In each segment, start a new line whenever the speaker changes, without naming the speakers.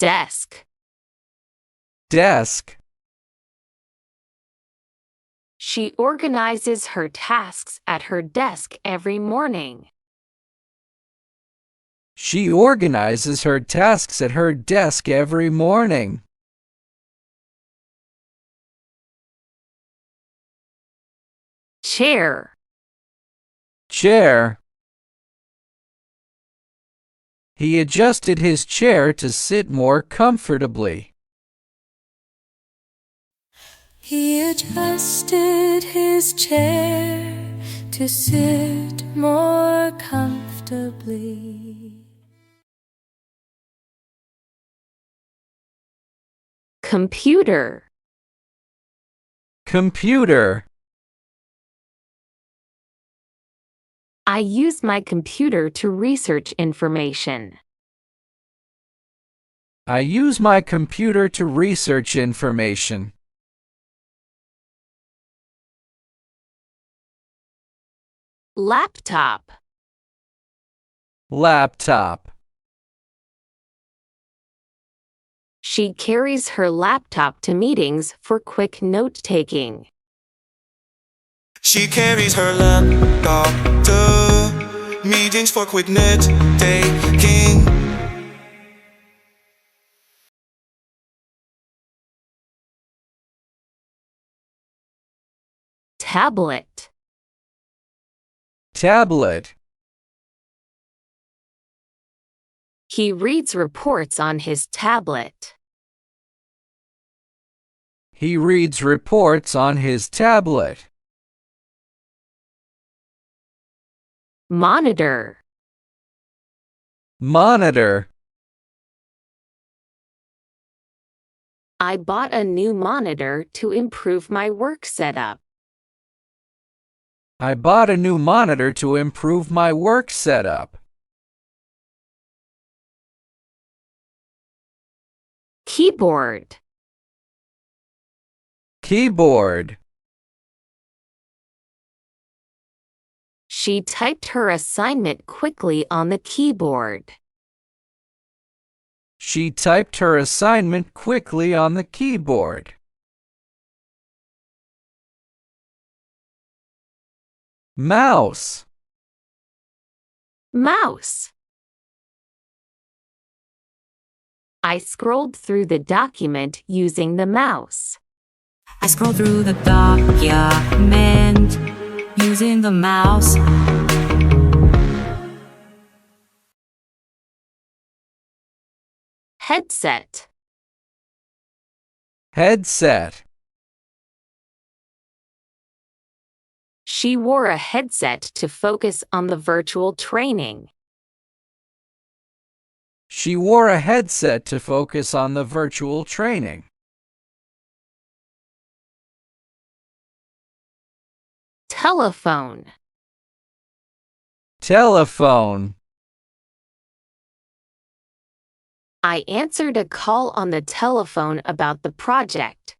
Desk.
Desk.
She organizes her tasks at her desk every morning.
She organizes her tasks at her desk every morning.
Chair.
Chair. He adjusted his chair to sit more comfortably.
He adjusted his chair to sit more comfortably.
Computer.
Computer.
I use my computer to research information.
I use my computer to research information.
Laptop.
Laptop.
She carries her laptop to meetings for quick note-taking.
She carries her laptop to meetings for quick note-taking.
Tablet.
Tablet.
He reads reports on his tablet.
He reads reports on his tablet.
Monitor.
Monitor.
I bought a new monitor to improve my work setup.
I bought a new monitor to improve my work setup.
Keyboard.
Keyboard.
She typed her assignment quickly on the keyboard.
She typed her assignment quickly on the keyboard. Mouse.
Mouse. I scrolled through the document using the mouse.
I scroll through the document using the mouse.
Headset.
Headset.
She wore a headset to focus on the virtual training.
She wore a headset to focus on the virtual training.
Telephone.
Telephone.
I answered a call on the telephone about the project.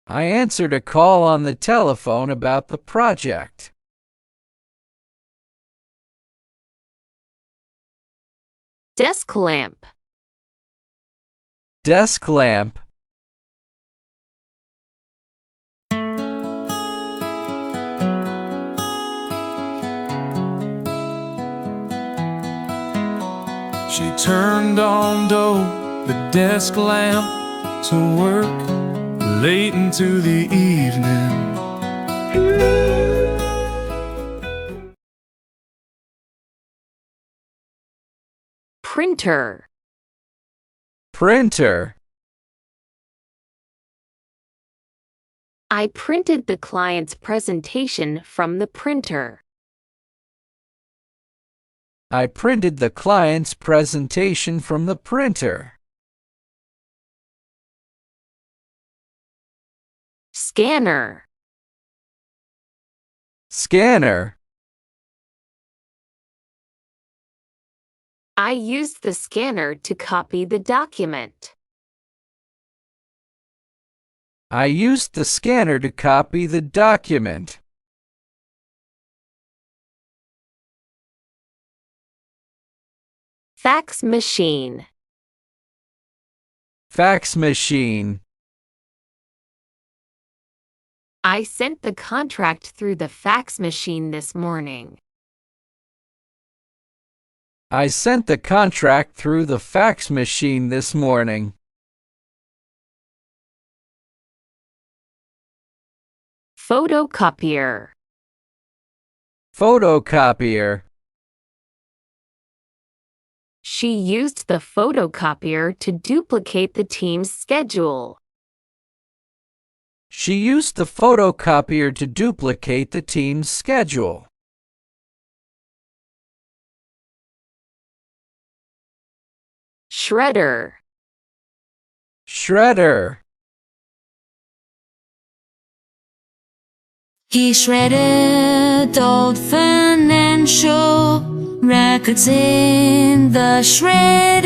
I answered a call on the telephone about the project.
Desk lamp.
Desk lamp.
She turned on the desk lamp to work late into the evening.
Printer.
Printer.
I printed the client's presentation from the printer.
I printed the client's presentation from the printer.
Scanner.
Scanner.
I used the scanner to copy the document.
I used the scanner to copy the document.
Fax machine.
Fax machine.
I sent the contract through the fax machine this morning.
I sent the contract through the fax machine this morning.
Photocopier.
Photocopier.
She used the photocopier to duplicate the team's schedule.
She used the photocopier to duplicate the team's schedule.
Shredder.
Shredder.
He shredded old financial records in the shredder.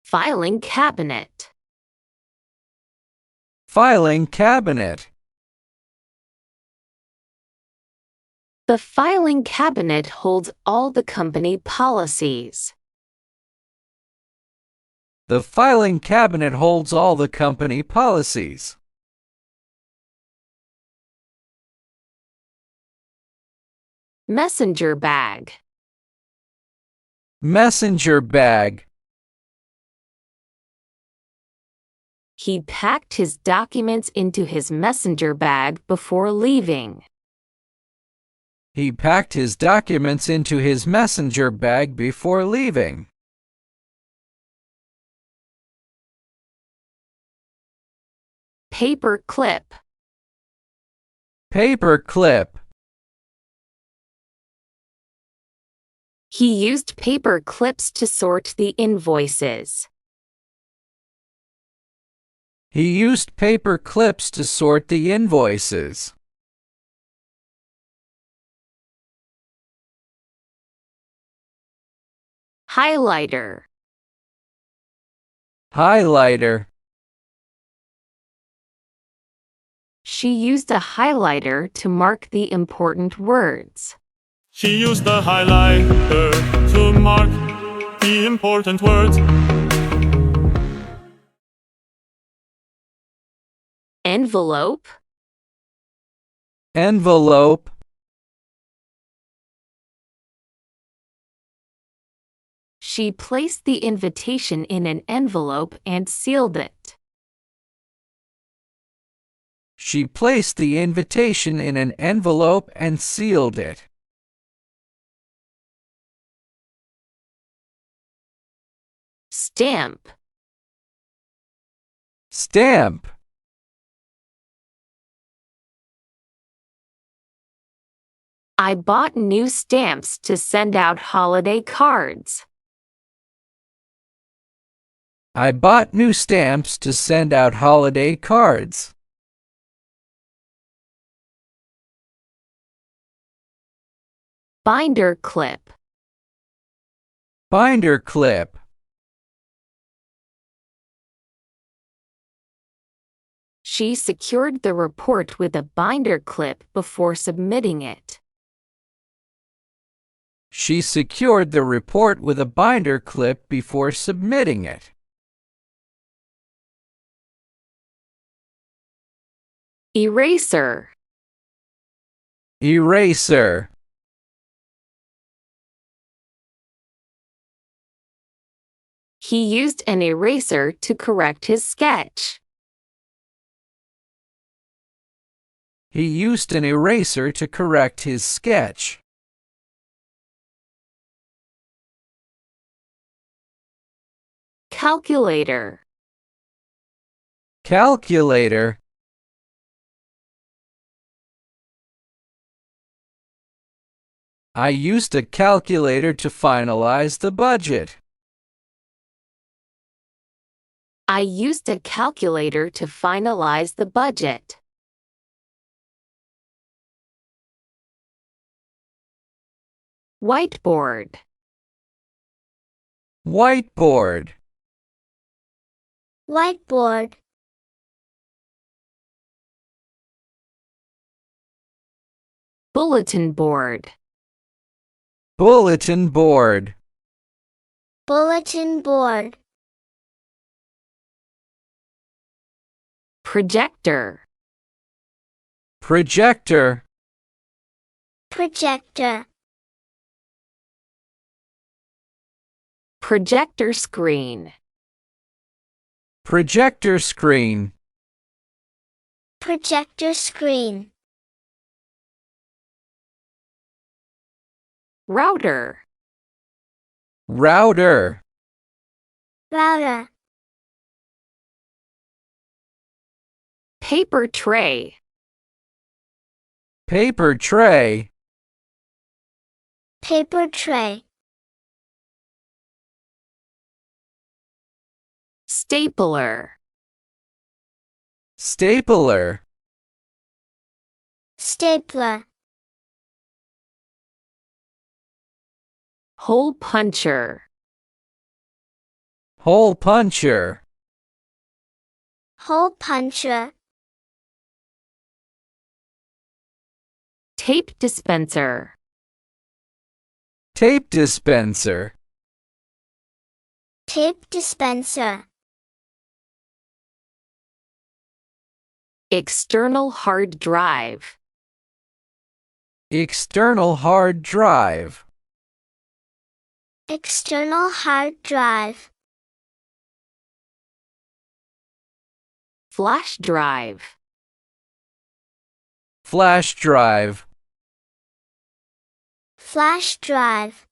Filing cabinet.
Filing cabinet.
The filing cabinet holds all the company policies.
The filing cabinet holds all the company policies.
Messenger bag.
Messenger bag.
He packed his documents into his messenger bag before leaving.
He packed his documents into his messenger bag before leaving.
Paper clip.
Paper clip.
He used paper clips to sort the invoices.
He used paper clips to sort the invoices.
Highlighter.
Highlighter.
She used a highlighter to mark the important words.
She used the highlighter to mark the important words.
Envelope.
Envelope.
She placed the invitation in an envelope and sealed it.
She placed the invitation in an envelope and sealed it.
Stamp.
Stamp.
I bought new stamps to send out holiday cards.
I bought new stamps to send out holiday cards.
Binder clip.
Binder clip.
She secured the report with a binder clip before submitting it.
She secured the report with a binder clip before submitting it.
Eraser.
Eraser.
He used an eraser to correct his sketch.
He used an eraser to correct his sketch.
Calculator.
Calculator. I used a calculator to finalize the budget.
I used a calculator to finalize the budget. Whiteboard.
Whiteboard.
Whiteboard.
Bulletin board.
Bulletin board.
Bulletin board.
Projector.
Projector.
Projector.
Projector screen.
Projector screen.
Projector screen.
Router.
Router.
Router.
Paper tray.
Paper tray.
Paper tray.
Stapler.
Stapler.
Stapler.
Hole puncher.
Hole puncher.
Hole puncher.
Tape dispenser.
Tape dispenser.
Tape dispenser.
External hard drive.
External hard drive.
External hard drive.
Flash drive.
Flash drive.
Flash drive.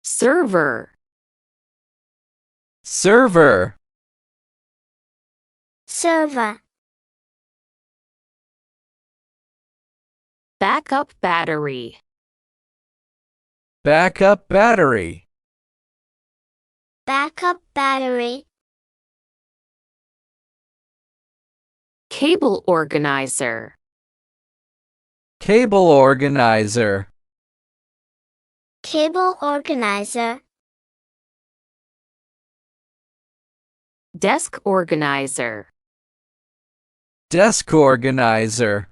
Server.
Server.
Server.
Backup battery.
Backup battery.
Backup battery.
Cable organizer.
Cable organizer.
Cable organizer.
Desk organizer.
Desk organizer.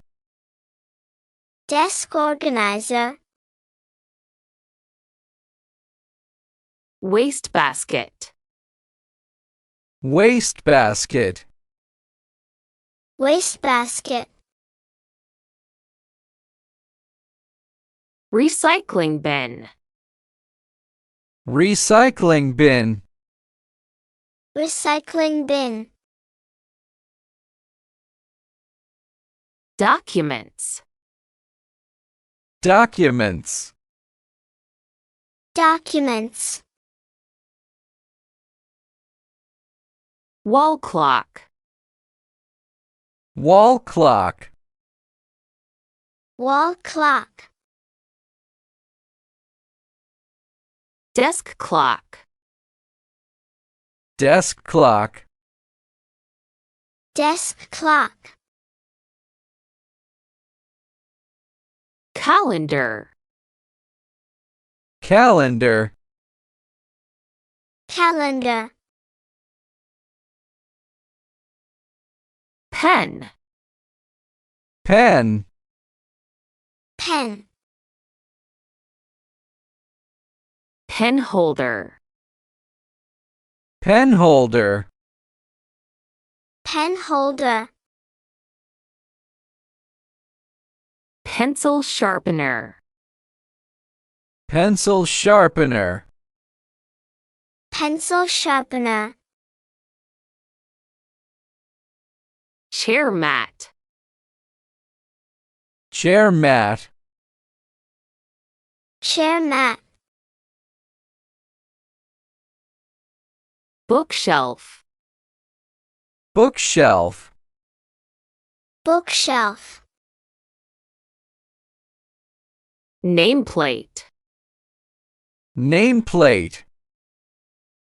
Desk organizer.
Wastebasket.
Wastebasket.
Wastebasket.
Recycling bin.
Recycling bin.
Recycling bin.
Documents.
Documents.
Documents.
Wall clock.
Wall clock.
Wall clock.
Desk clock.
Desk clock.
Desk clock.
Calendar.
Calendar.
Calendar.
Pen.
Pen.
Pen.
Pen holder.
Pen holder.
Pen holder.
Pencil sharpener.
Pencil sharpener.
Pencil sharpener.
Chair mat.
Chair mat.
Chair mat.
Bookshelf.
Bookshelf.
Bookshelf.
Nameplate.
Nameplate.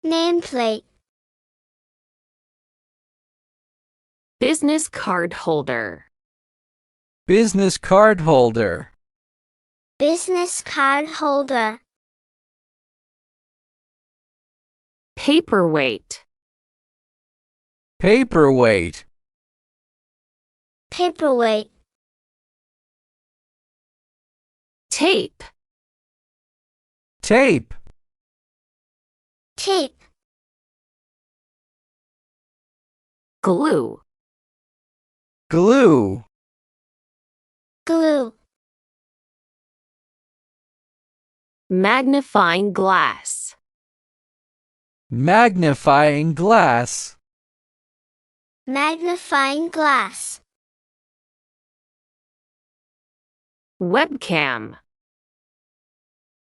Nameplate.
Business card holder.
Business card holder.
Business card holder.
Paperweight.
Paperweight.
Paperweight.
Tape.
Tape.
Tape.
Glue.
Glue.
Glue.
Magnifying glass.
Magnifying glass.
Magnifying glass.
Webcam.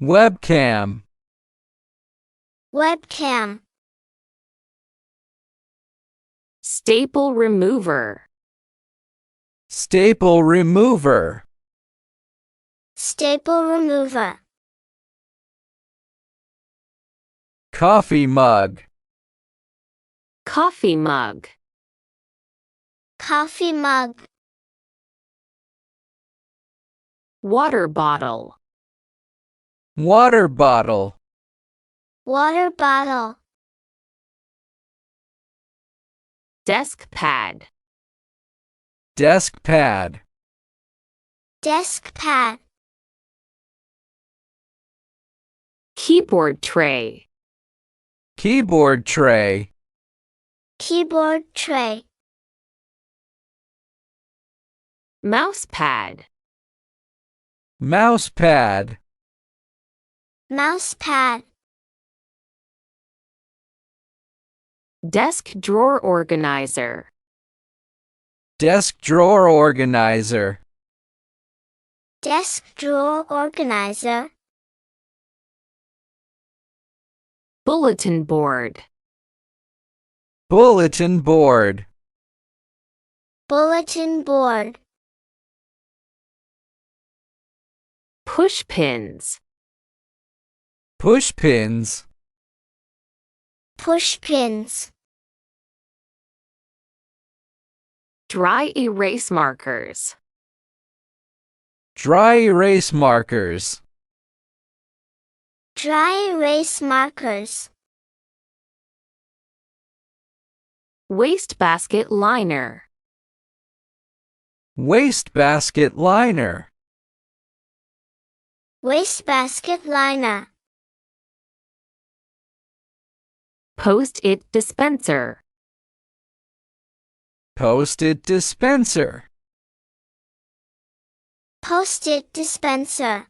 Webcam.
Webcam.
Staple remover.
Staple remover.
Staple remover.
Coffee mug.
Coffee mug.
Coffee mug.
Water bottle.
Water bottle.
Water bottle.
Desk pad.
Desk pad.
Desk pad.
Keyboard tray.
Keyboard tray.
Keyboard tray.
Mouse pad.
Mouse pad.
Mouse pad.
Desk drawer organizer.
Desk drawer organizer.
Desk drawer organizer.
Bulletin board.
Bulletin board.
Bulletin board.
Push pins.
Push pins.
Push pins.
Dry erase markers.
Dry erase markers.
Dry erase markers.
Wastebasket liner.
Wastebasket liner.
Wastebasket liner.
Post-it dispenser.
Post-it dispenser.
Post-it dispenser.